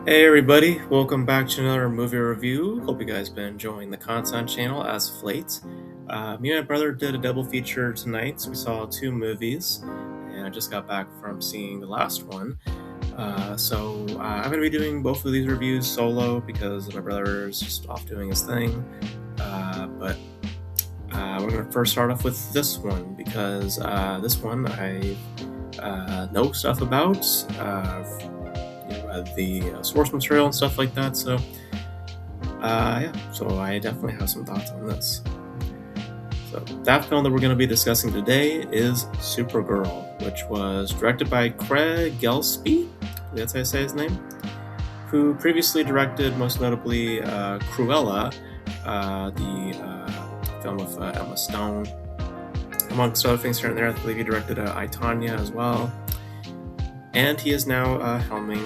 Hey everybody, welcome back to another movie review. Hope you guys been enjoying the content channel as of late. Me and my brother did a double feature tonight, so we saw two movies, and I just got back from seeing the last one. I'm going to be doing both of these reviews solo because my brother is just off doing his thing. But we're going to first start off with this one because this one I know stuff about. The source material and stuff like that. So I definitely have some thoughts on this. So that film that we're going to be discussing today is Supergirl, which was directed by Craig Gillespie. That's how I say his name. Who previously directed, most notably, Cruella, the film with Emma Stone, amongst other things here and there. I believe he directed I, Tonya as well. And he is now helming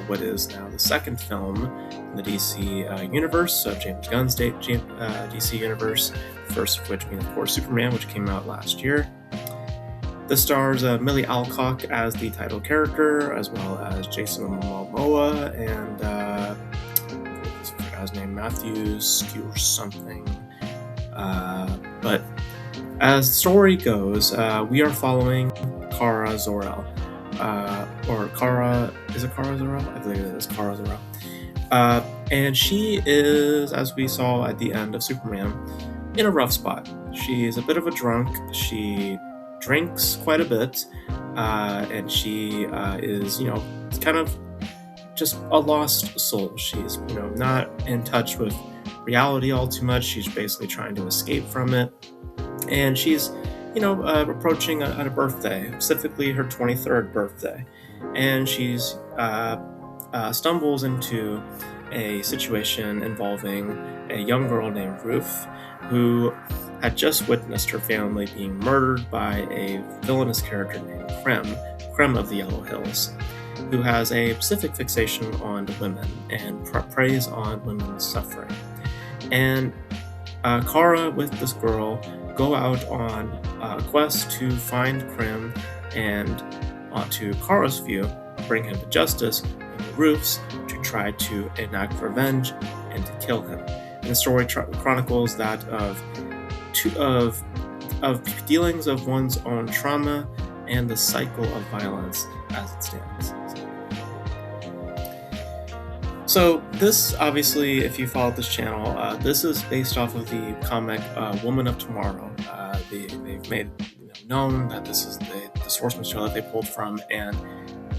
what is now the second film in the DC universe, James Gunn's DC universe, first of which being, of course, Superman, which came out last year. This stars Millie Alcock as the title character, as well as Jason Momoa and this guy's name, Matthew Skew or something. But as the story goes, we are following Kara Zor-El. Or Kara, is it Kara Zor-El? I believe it is Kara Zor-El. And she is, as we saw at the end of Superman, in a rough spot. She's a bit of a drunk. She drinks quite a bit, and she is, kind of just a lost soul. She's, not in touch with reality all too much. She's basically trying to escape from it, and she's approaching a birthday, specifically her 23rd birthday, and she's stumbles into a situation involving a young girl named Ruth, who had just witnessed her family being murdered by a villainous character named Krem of the Yellow Hills, who has a specific fixation on women and preys on women's suffering. And Kara, with this girl, go out on a quest to find Krem and, to Kara's view, bring him to justice in Roofs to try to enact revenge and to kill him. And the story chronicles that of dealings of one's own trauma and the cycle of violence as it stands. So this, obviously, if you follow this channel, this is based off of the comic Woman of Tomorrow. They've made known that this is the source material that they pulled from, and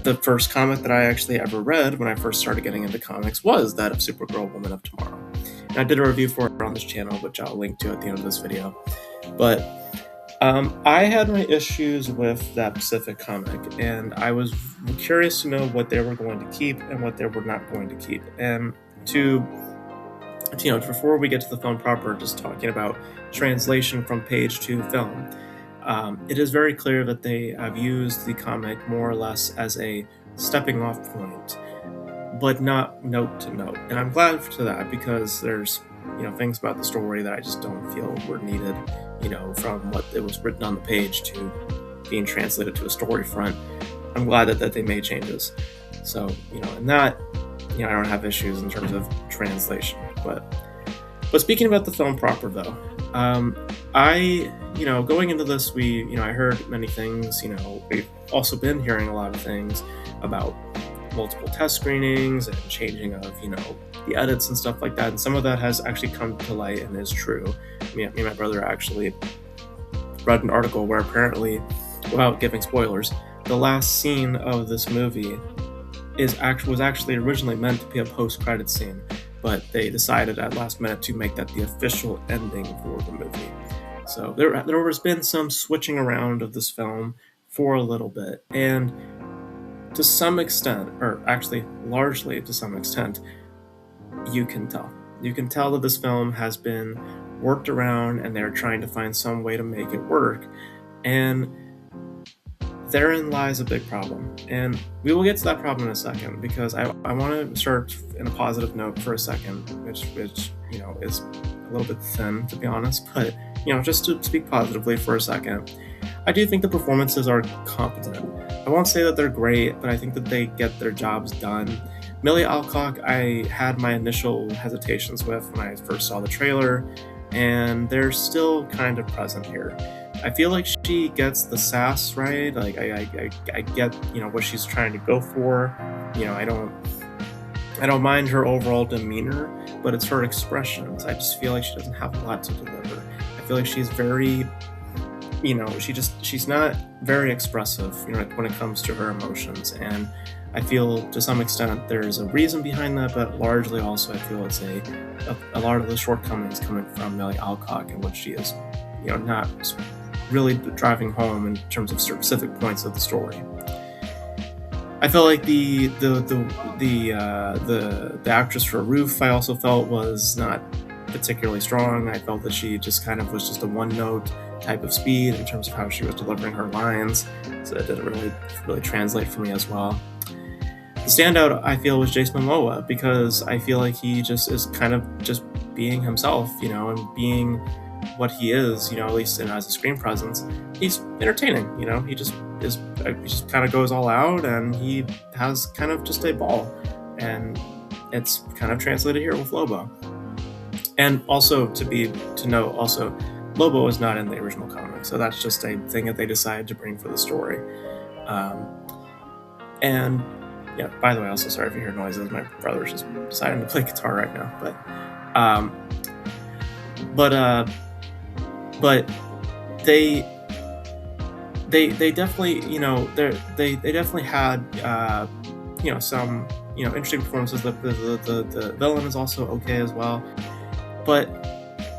the first comic that I actually ever read when I first started getting into comics was that of Supergirl, Woman of Tomorrow. And I did a review for it on this channel, which I'll link to at the end of this video. But I had my issues with that specific comic, and I was curious to know what they were going to keep and what they were not going to keep. And before we get to the film proper, just talking about translation from page to film, it is very clear that they have used the comic more or less as a stepping off point, but not note to note. And I'm glad for that, because there's things about the story that I just don't feel were needed, from what it was written on the page to being translated to a story front. I'm glad that they made changes. So, in that, I don't have issues in terms of translation. But speaking about the film proper, though, going into this, I heard many things. We've also been hearing a lot of things about multiple test screenings and changing of, the edits and stuff like that. And some of that has actually come to light and is true. Me and my brother actually read an article where apparently, without giving spoilers, the last scene of this movie was actually originally meant to be a post-credit scene, but they decided at last minute to make that the official ending for the movie. So there has been some switching around of this film for a little bit, and to some extent, or actually largely to some extent, you can tell that this film has been worked around, and they're trying to find some way to make it work, and therein lies a big problem. And we will get to that problem in a second, because I want to start in a positive note for a second, which is a little bit thin, to be honest, but just to speak positively for a second. I do think the performances are competent. I won't say that they're great, but I think that they get their jobs done. Millie Alcock, I had my initial hesitations with when I first saw the trailer, and they're still kind of present here. I feel like she gets the sass right. Like I get what she's trying to go for. I don't mind her overall demeanor, but it's her expressions. I just feel like she doesn't have a lot to deliver. I feel like she's very she's not very expressive, when it comes to her emotions. And I feel to some extent there's a reason behind that, but largely also I feel it's a lot of the shortcomings coming from Millie Alcock and what she is, not really driving home in terms of specific points of the story. I felt like the actress for Ruth, I also felt was not particularly strong. I felt that she just kind of was just a one-note type of speed in terms of how she was delivering her lines, so it didn't really translate for me as well. The standout, I feel, was Jason Momoa, because I feel like he just is kind of just being himself, and being what he is, at least as a screen presence. He's entertaining, he just kind of goes all out, and he has kind of just a ball, and it's kind of translated here with Lobo. And also to note, also, Lobo is not in the original comic, so that's just a thing that they decided to bring for the story. And yeah, by the way, also sorry if you hear noises. My brother's just deciding to play guitar right now, but they definitely, they definitely had some interesting performances. The villain is also okay as well, but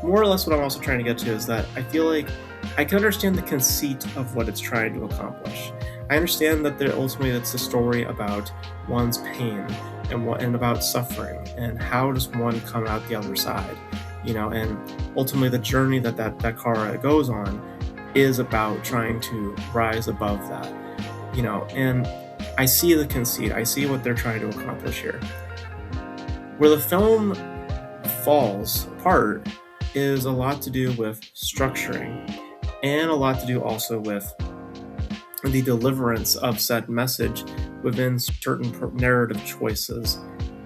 more or less what I'm also trying to get to is that I feel like I can understand the conceit of what it's trying to accomplish. I understand that ultimately it's a story about one's pain and about suffering, and how does one come out the other side, and ultimately the journey that Kara goes on is about trying to rise above that, and I see the conceit, I see what they're trying to accomplish here. Where the film falls apart is a lot to do with structuring, and a lot to do also with the deliverance of said message within certain narrative choices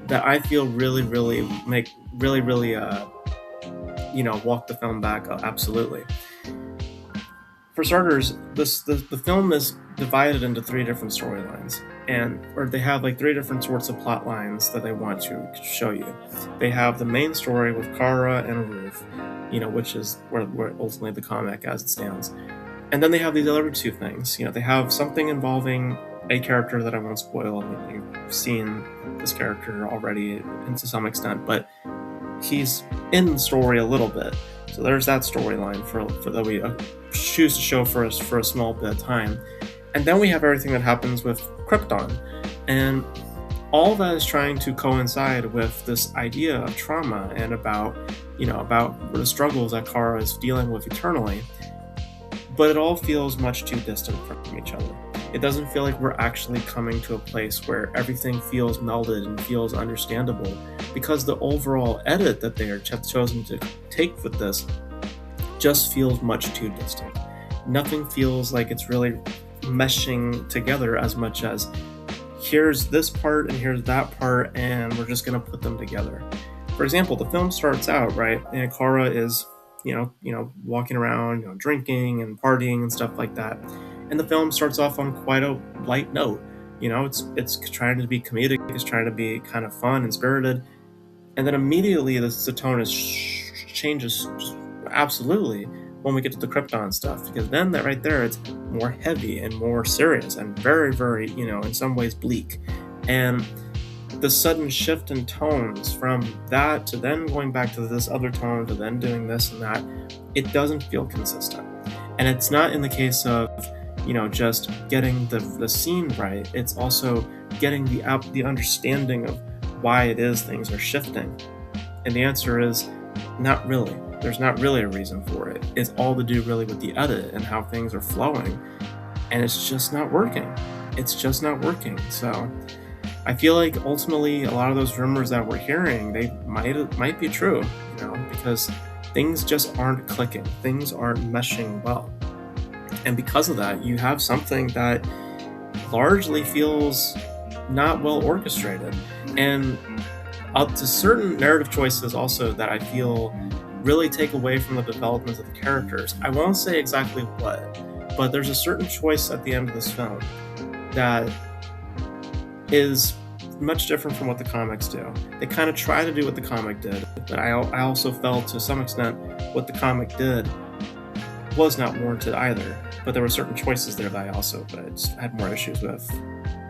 that I feel really walk the film back. Absolutely. For starters, the film is divided into 3 different storylines, or they have like 3 different sorts of plot lines that they want to show you. They have the main story with Kara and Ruth, which is where ultimately the comic as it stands. And then they have these other 2 things. They have something involving a character that I won't spoil. You've seen this character already to some extent, but he's in the story a little bit. So there's that storyline for that we choose to show for a small bit of time. And then we have everything that happens with Krypton. And all that is trying to coincide with this idea of trauma and about the struggles that Kara is dealing with eternally. But it all feels much too distant from each other. It doesn't feel like we're actually coming to a place where everything feels melded and feels understandable, because the overall edit that they have chosen to take with this just feels much too distant. Nothing feels like it's really meshing together as much as here's this part and here's that part, and we're just going to put them together. For example, the film starts out, right, and Kara is walking around, drinking and partying and stuff like that. And the film starts off on quite a light note. It's trying to be comedic, it's trying to be kind of fun and spirited. And then immediately the tone changes absolutely when we get to the Krypton stuff, because then that right there, it's more heavy and more serious and very, very, in some ways bleak. And the sudden shift in tones from that to then going back to this other tone to then doing this and that, it doesn't feel consistent. And it's not in the case of, just getting the scene right. It's also getting the understanding of why it is things are shifting. And the answer is not really. There's not really a reason for it. It's all to do really with the edit and how things are flowing. And it's just not working. So I feel like ultimately a lot of those rumors that we're hearing, they might be true, because things just aren't clicking. Things aren't meshing well. And because of that, you have something that largely feels not well orchestrated, and up to certain narrative choices also that I feel really take away from the development of the characters. I won't say exactly what, but there's a certain choice at the end of this film that is much different from what the comics do. They kind of try to do what the comic did, but I also felt to some extent what the comic did was not warranted either. But there were certain choices there that I also just had more issues with.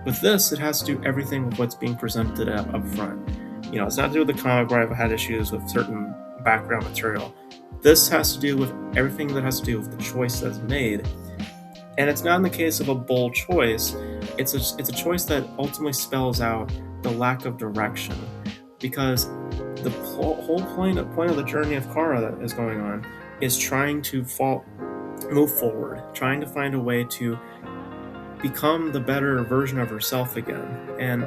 With this, it has to do everything with what's being presented up front. You know, it's not to do with the comic where I've had issues with certain background material. This has to do with everything that has to do with the choice that's made. And it's not in the case of a bold choice. It's a choice that ultimately spells out the lack of direction, because the whole point of the journey of Kara that is going on is trying to move forward, trying to find a way to become the better version of herself again. And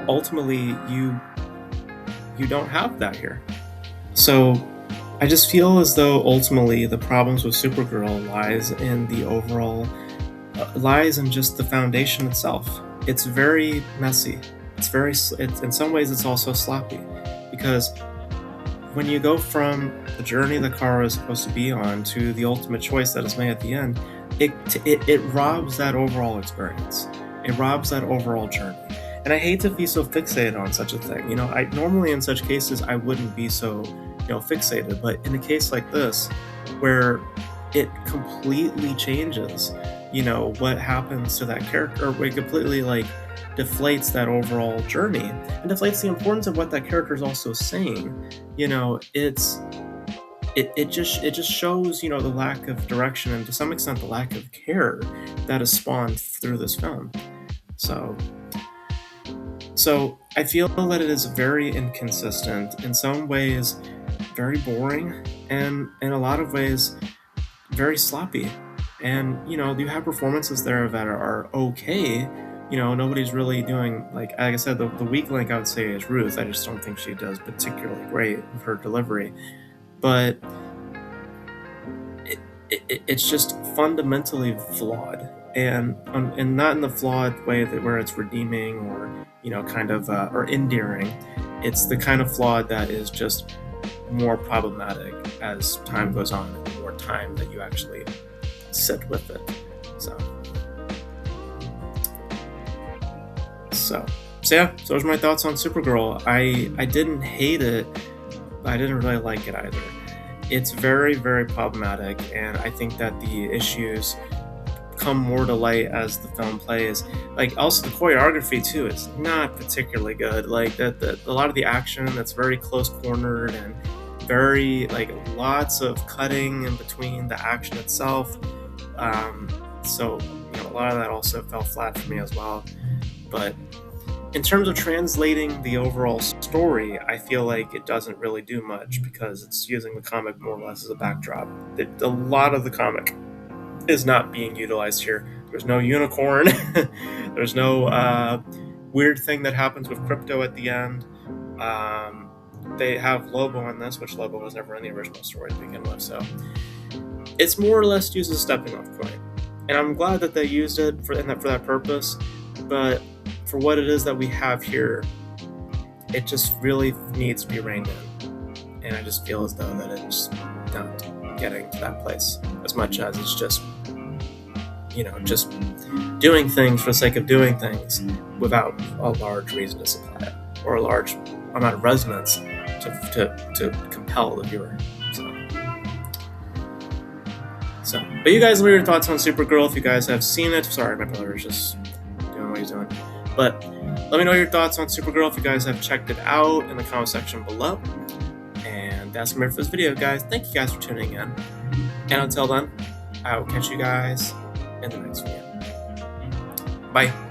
ultimately, you don't have that here. So I just feel as though ultimately the problems with Supergirl lies in just the foundation itself. It's very messy. In some ways it's also sloppy, because when you go from the journey that Kara is supposed to be on to the ultimate choice that is made at the end, it robs that overall experience. It robs that overall journey. And I hate to be so fixated on such a thing. You know, I normally in such cases I wouldn't be so, fixated, but in a case like this, where it completely changes, what happens to that character, or it completely deflates that overall journey and deflates the importance of what that character is also saying. It just shows, the lack of direction and to some extent the lack of care that is spawned through this film. So I feel that it is very inconsistent, in some ways very boring, and in a lot of ways very sloppy. And you have performances there that are okay. Nobody's really doing, like I said, the weak link I would say is Ruth. I just don't think she does particularly great with her delivery, but it's just fundamentally flawed, and not in the flawed way where it's redeeming or or endearing. It's the kind of flawed that is just more problematic as time goes on, and the more time that you actually sit with it. So yeah, those are my thoughts on Supergirl. I didn't hate it, but I didn't really like it either. It's very, very problematic, and I think that the issues come more to light as the film plays. Also the choreography too is not particularly good. A lot of the action that's very close cornered and very lots of cutting in between the action itself. So a lot of that also fell flat for me as well. But in terms of translating the overall story, I feel like it doesn't really do much, because it's using the comic more or less as a backdrop. A lot of the comic is not being utilized here. There's no unicorn. There's no weird thing that happens with Crypto at the end. They have Lobo in this, which Lobo was never in the original story to begin with. So it's more or less used as a stepping off point. And I'm glad that they used it for that purpose. But for what it is that we have here, it just really needs to be reined in. And I just feel as though that it's not getting to that place as much as it's just doing things for the sake of doing things without a large reason to supply it, or a large amount of resonance to compel the viewer. But you guys, leave your thoughts on Supergirl if you guys have seen it. Sorry, my brother is just doing what he's doing. But let me know your thoughts on Supergirl if you guys have checked it out in the comment section below. And that's going to be it for this video, guys. Thank you guys for tuning in. And until then, I will catch you guys in the next video. Bye.